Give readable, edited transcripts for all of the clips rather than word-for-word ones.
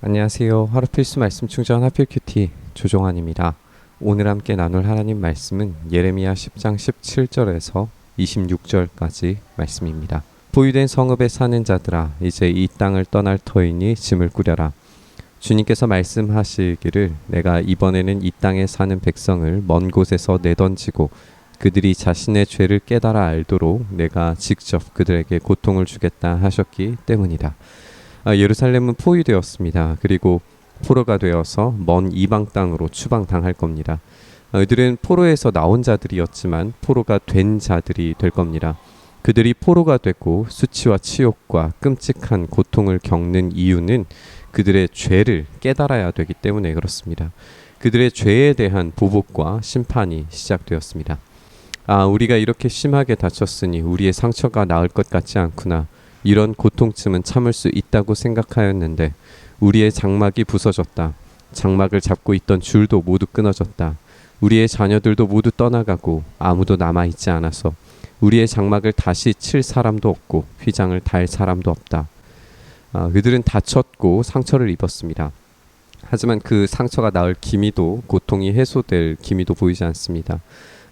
안녕하세요. 하루 필수 말씀 충전 하필큐티 조종환입니다. 오늘 함께 나눌 하나님 말씀은 예레미야 10장 17절에서 26절까지 말씀입니다. 포위된 성읍에 사는 자들아, 이제 이 땅을 떠날 터이니 짐을 꾸려라. 주님께서 말씀하시기를 내가 이번에는 이 땅에 사는 백성을 먼 곳에서 내던지고 그들이 자신의 죄를 깨달아 알도록 내가 직접 그들에게 고통을 주겠다 하셨기 때문이다. 예루살렘은 포위되었습니다. 그리고 포로가 되어서 먼 이방 땅으로 추방당할 겁니다. 이들은 포로에서 나온 자들이었지만 포로가 된 자들이 될 겁니다. 그들이 포로가 되고 수치와 치욕과 끔찍한 고통을 겪는 이유는 그들의 죄를 깨달아야 되기 때문에 그렇습니다. 그들의 죄에 대한 보복과 심판이 시작되었습니다. 우리가 이렇게 심하게 다쳤으니 우리의 상처가 나을 것 같지 않구나. 이런 고통쯤은 참을 수 있다고 생각하였는데 우리의 장막이 부서졌다. 장막을 잡고 있던 줄도 모두 끊어졌다. 우리의 자녀들도 모두 떠나가고 아무도 남아있지 않아서 우리의 장막을 다시 칠 사람도 없고 휘장을 달 사람도 없다. 그들은 다쳤고 상처를 입었습니다. 하지만 그 상처가 나을 기미도, 고통이 해소될 기미도 보이지 않습니다.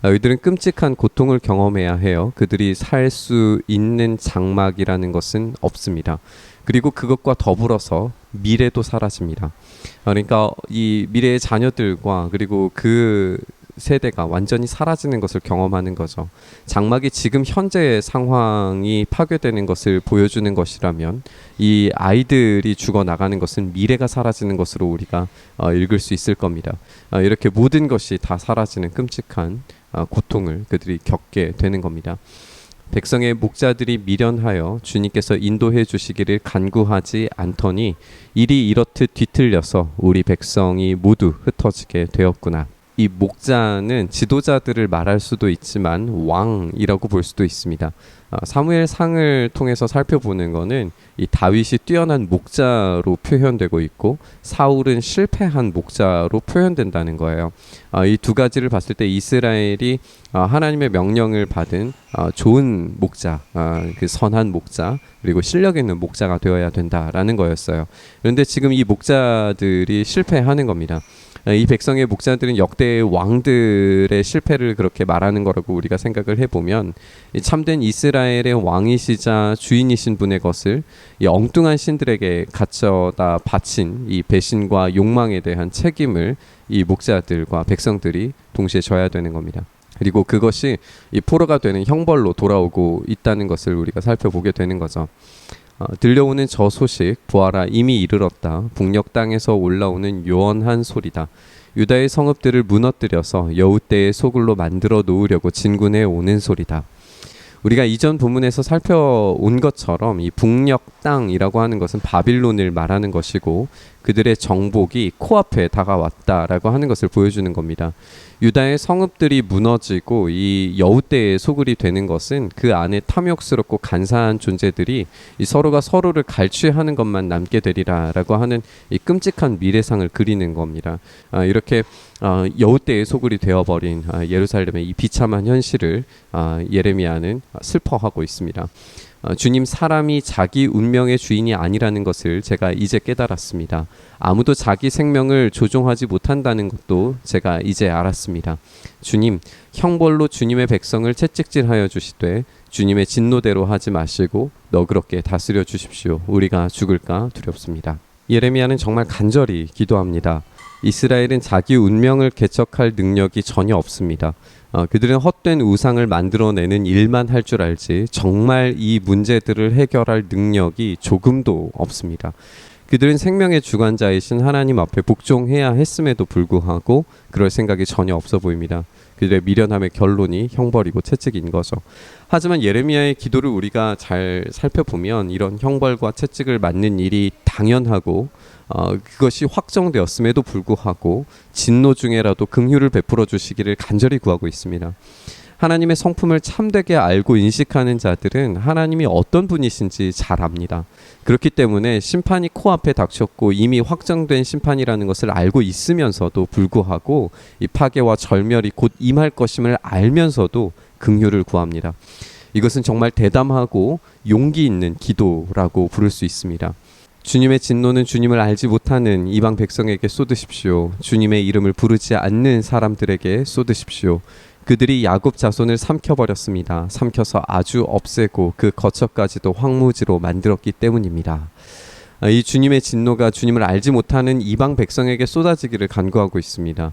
이들은 끔찍한 고통을 경험해야 해요. 그들이 살 수 있는 장막이라는 것은 없습니다. 그리고 그것과 더불어서 미래도 사라집니다. 그러니까 이 미래의 자녀들과 그리고 그 세대가 완전히 사라지는 것을 경험하는 거죠. 장막이 지금 현재의 상황이 파괴되는 것을 보여주는 것이라면 이 아이들이 죽어나가는 것은 미래가 사라지는 것으로 우리가 읽을 수 있을 겁니다. 이렇게 모든 것이 다 사라지는 끔찍한 고통을 그들이 겪게 되는 겁니다. 백성의 목자들이 미련하여 주님께서 인도해 주시기를 간구하지 않더니 일이 이렇듯 뒤틀려서 우리 백성이 모두 흩어지게 되었구나. 이 목자는 지도자들을 말할 수도 있지만 왕이라고 볼 수도 있습니다. 사무엘상을 통해서 살펴보는 것은 이 다윗이 뛰어난 목자로 표현되고 있고 사울은 실패한 목자로 표현된다는 거예요. 이 두 가지를 봤을 때 이스라엘이 하나님의 명령을 받은 좋은 목자, 그 선한 목자, 그리고 실력 있는 목자가 되어야 된다라는 거였어요. 그런데 지금 이 목자들이 실패하는 겁니다. 이 백성의 목자들은 역대의 왕들의 실패를 그렇게 말하는 거라고 우리가 생각을 해보면 참된 이스라엘의 왕이시자 주인이신 분의 것을 이 엉뚱한 신들에게 갖춰다 바친 이 배신과 욕망에 대한 책임을 이 목자들과 백성들이 동시에 져야 되는 겁니다. 그리고 그것이 이 포로가 되는 형벌로 돌아오고 있다는 것을 우리가 살펴보게 되는 거죠. 들려오는 저 소식 보아라 이미 이르렀다. 북녘 땅에서 올라오는 요원한 소리다. 유다의 성읍들을 무너뜨려서 여우떼의 소굴로 만들어 놓으려고 진군해 오는 소리다. 우리가 이전 부문에서 살펴온 것처럼 이 북녘 땅이라고 하는 것은 바빌론을 말하는 것이고 그들의 정복이 코앞에 다가왔다라고 하는 것을 보여주는 겁니다. 유다의 성읍들이 무너지고 이 여우떼의 소굴이 되는 것은 그 안에 탐욕스럽고 간사한 존재들이 이 서로가 서로를 갈취하는 것만 남게 되리라라고 하는 이 끔찍한 미래상을 그리는 겁니다. 이렇게 여우떼의 소굴이 되어버린 예루살렘의 이 비참한 현실을 예레미야는 슬퍼하고 있습니다. 주님 사람이 자기 운명의 주인이 아니라는 것을 제가 이제 깨달았습니다. 아무도 자기 생명을 조종하지 못한다는 것도 제가 이제 알았습니다. 주님, 형벌로 주님의 백성을 채찍질하여 주시되 주님의 진노대로 하지 마시고 너그럽게 다스려 주십시오. 우리가 죽을까 두렵습니다. 예레미야는 정말 간절히 기도합니다. 이스라엘은 자기 운명을 개척할 능력이 전혀 없습니다. 그들은 헛된 우상을 만들어내는 일만 할 줄 알지 정말 이 문제들을 해결할 능력이 조금도 없습니다. 그들은 생명의 주관자이신 하나님 앞에 복종해야 했음에도 불구하고 그럴 생각이 전혀 없어 보입니다. 그들의 미련함의 결론이 형벌이고 채찍인 거죠. 하지만 예레미야의 기도를 우리가 잘 살펴보면 이런 형벌과 채찍을 맞는 일이 당연하고 그것이 확정되었음에도 불구하고 진노 중에라도 긍휼을 베풀어 주시기를 간절히 구하고 있습니다. 하나님의 성품을 참되게 알고 인식하는 자들은 하나님이 어떤 분이신지 잘 압니다. 그렇기 때문에 심판이 코앞에 닥쳤고 이미 확정된 심판이라는 것을 알고 있으면서도 불구하고 이 파괴와 절멸이 곧 임할 것임을 알면서도 긍휼을 구합니다. 이것은 정말 대담하고 용기 있는 기도라고 부를 수 있습니다. 주님의 진노는 주님을 알지 못하는 이방 백성에게 쏟으십시오. 주님의 이름을 부르지 않는 사람들에게 쏟으십시오. 그들이 야곱 자손을 삼켜버렸습니다. 삼켜서 아주 없애고 그 거처까지도 황무지로 만들었기 때문입니다. 이 주님의 진노가 주님을 알지 못하는 이방 백성에게 쏟아지기를 간구하고 있습니다.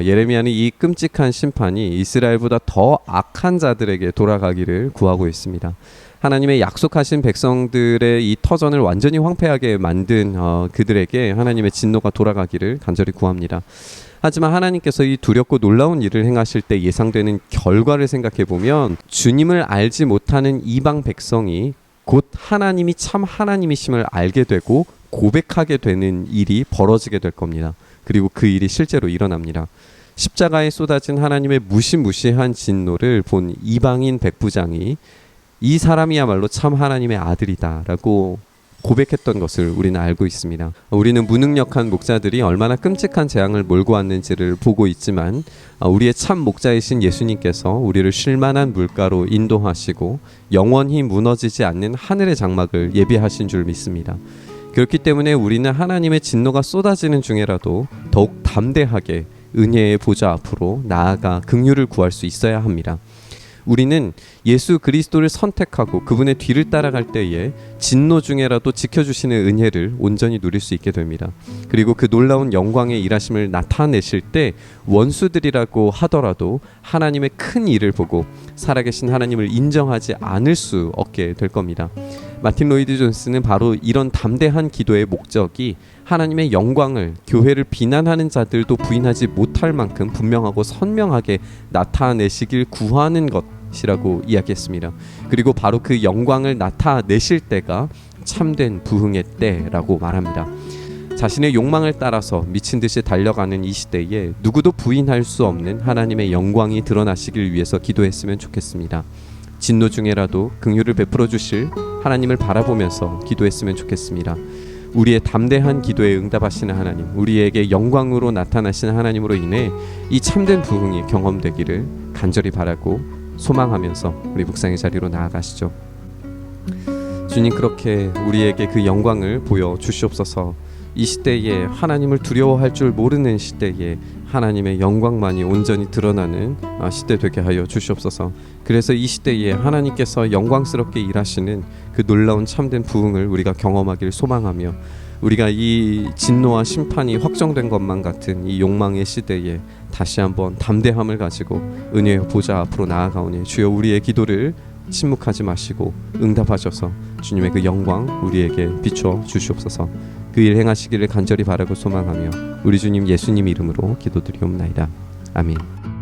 예레미야는 이 끔찍한 심판이 이스라엘보다 더 악한 자들에게 돌아가기를 구하고 있습니다. 하나님의 약속하신 백성들의 이 터전을 완전히 황폐하게 만든 그들에게 하나님의 진노가 돌아가기를 간절히 구합니다. 하지만 하나님께서 이 두렵고 놀라운 일을 행하실 때 예상되는 결과를 생각해 보면 주님을 알지 못하는 이방 백성이 곧 하나님이 참 하나님이심을 알게 되고 고백하게 되는 일이 벌어지게 될 겁니다. 그리고 그 일이 실제로 일어납니다. 십자가에 쏟아진 하나님의 무시무시한 진노를 본 이방인 백부장이 이 사람이야말로 참 하나님의 아들이다라고 고백했던 것을 우리는 알고 있습니다. 우리는 무능력한 목자들이 얼마나 끔찍한 재앙을 몰고 왔는지를 보고 있지만 우리의 참 목자이신 예수님께서 우리를 쉴만한 물가로 인도하시고 영원히 무너지지 않는 하늘의 장막을 예비하신 줄 믿습니다. 그렇기 때문에 우리는 하나님의 진노가 쏟아지는 중에라도 더욱 담대하게 은혜의 보좌 앞으로 나아가 긍휼을 구할 수 있어야 합니다. 우리는 예수 그리스도를 선택하고 그분의 뒤를 따라갈 때에 진노 중에라도 지켜주시는 은혜를 온전히 누릴 수 있게 됩니다. 그리고 그 놀라운 영광의 일하심을 나타내실 때 원수들이라고 하더라도 하나님의 큰 일을 보고 살아계신 하나님을 인정하지 않을 수 없게 될 겁니다. 마틴 로이드 존스는 바로 이런 담대한 기도의 목적이 하나님의 영광을 교회를 비난하는 자들도 부인하지 못할 만큼 분명하고 선명하게 나타내시길 구하는 것이라고 이야기했습니다. 그리고 바로 그 영광을 나타내실 때가 참된 부흥의 때라고 말합니다. 자신의 욕망을 따라서 미친 듯이 달려가는 이 시대에 누구도 부인할 수 없는 하나님의 영광이 드러나시길 위해서 기도했으면 좋겠습니다. 진노 중에라도 긍휼을 베풀어 주실 하나님을 바라보면서 기도했으면 좋겠습니다. 우리의 담대한 기도에 응답하시는 하나님, 우리에게 영광으로 나타나시는 하나님으로 인해 이 참된 부흥이 경험되기를 간절히 바라고 소망하면서 우리 묵상의 자리로 나아가시죠. 주님, 그렇게 우리에게 그 영광을 보여 주시옵소서. 이 시대에 하나님을 두려워할 줄 모르는 시대에 하나님의 영광만이 온전히 드러나는 시대 되게 하여 주시옵소서. 그래서 이 시대에 하나님께서 영광스럽게 일하시는 그 놀라운 참된 부흥을 우리가 경험하기를 소망하며, 우리가 이 진노와 심판이 확정된 것만 같은 이 욕망의 시대에 다시 한번 담대함을 가지고 은혜의 보좌 앞으로 나아가오니 주여, 우리의 기도를 침묵하지 마시고 응답하셔서 주님의 그 영광 우리에게 비춰 주시옵소서. 그 일 행하시기를 간절히 바라고 소망하며 우리 주님 예수님 이름으로 기도드리옵나이다. 아멘.